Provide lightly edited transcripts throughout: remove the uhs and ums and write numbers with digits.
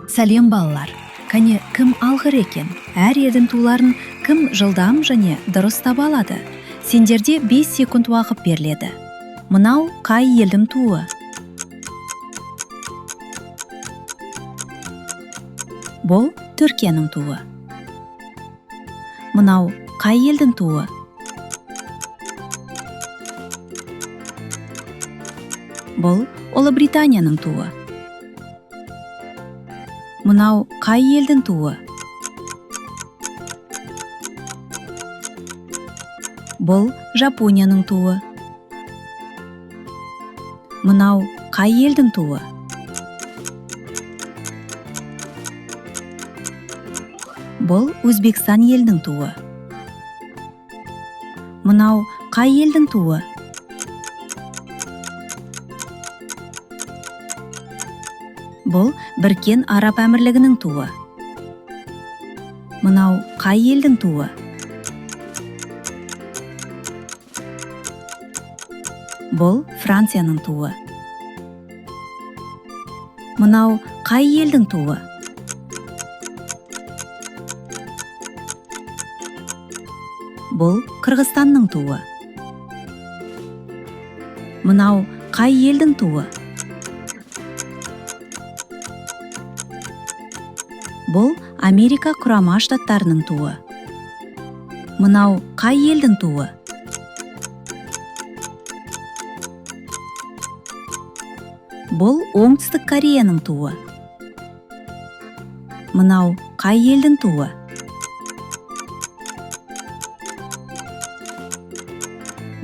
Сәлем балалар. Кәне кім алғыр екен? Әр елдің туларын кім жылдам және дұрыс таба алады? Сендерде 5 секунд уақыт беріледі. Мынау қай елдің туы? Бұл Түркияның туы. Мынау қай елдің туы? Бұл Ұлыбританияның туы. Мынау қай елдің туы? Бұл Жапонияның туы. Мынау қай елдің туы? Бұл Өзбекстан елдің туы. Мынау қай елдің туы? Бұл Біріккен Араб Әмірлігінің туы. Мынау қай елдің туы? Бұл Францияның туы. Мынау қай елдің туы? Бұл Қырғызстанның туы. Мынау қай елдің туы? Бұл Америка Құрама Штаттарының туы. Мынау қай елдің туы? Бұл Оңтүстік Кореяның туы. Мынау қай елдің туы?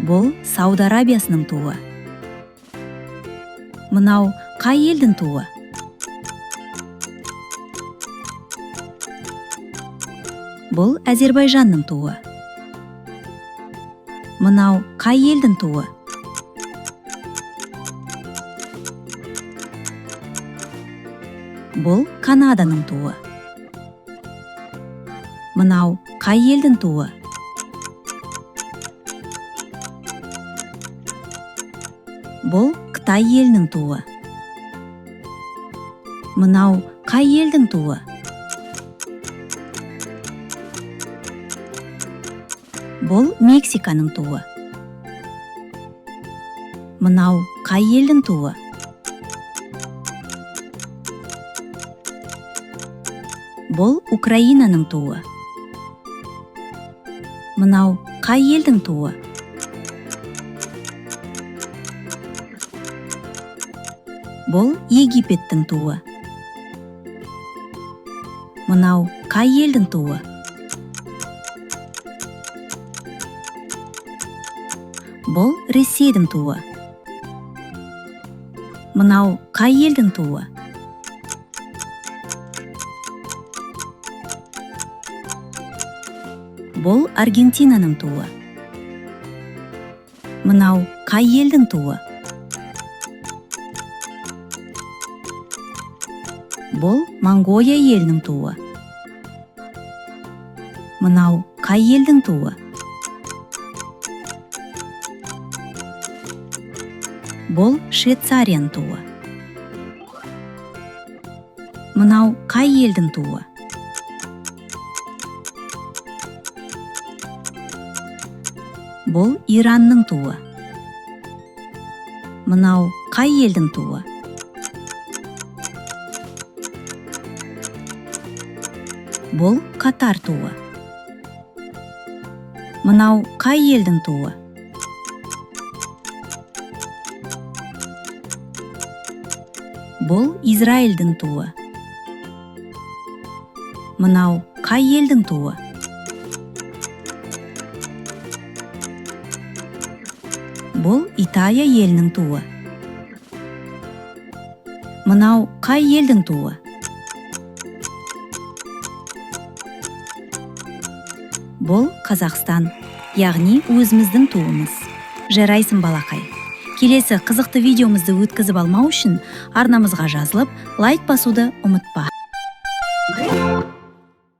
Бұл Сауд Арабиясының туы. Мынау қай елдің туы? Бұл Әзербайжанның туы. Мынау қай елдің туы? Бұл Канаданың туы. Мынау қай елдің туы? Бұл Қытай елінің туы. Мынау қай елдің туы? Бұл Мексиканың туы. Мынау қай елдің туы? Бұл Украинаның туы. Мынау қай елдің туы? Бұл Египеттің туы. Мынау қай елдің туы? Бұл Ресейдің туы. Мынау қай елдің туы? Бұл Аргентинаның туы. Мынау қай елдің туы? Бұл Монғолия елінің туы. Мынау қай елдің туы? Бұл Швейцарияның туы. Мынау қай елдің туы? Бұл Иранның туы. Мынау қай елдің туы? Бұл Катар туы. Мынау қай елдің туы? Бұл Израильдің туы. Мынау қай елдің туы? Бұл Италия елінің туы. Мынау қай елдің туы? Бұл Қазақстан, яғни өзіміздің туымыз. Жарайсың балақай. Келесі қызықты видеомызды өткізіп алмау үшін арнамызға жазылып, лайк басуды ұмытпа.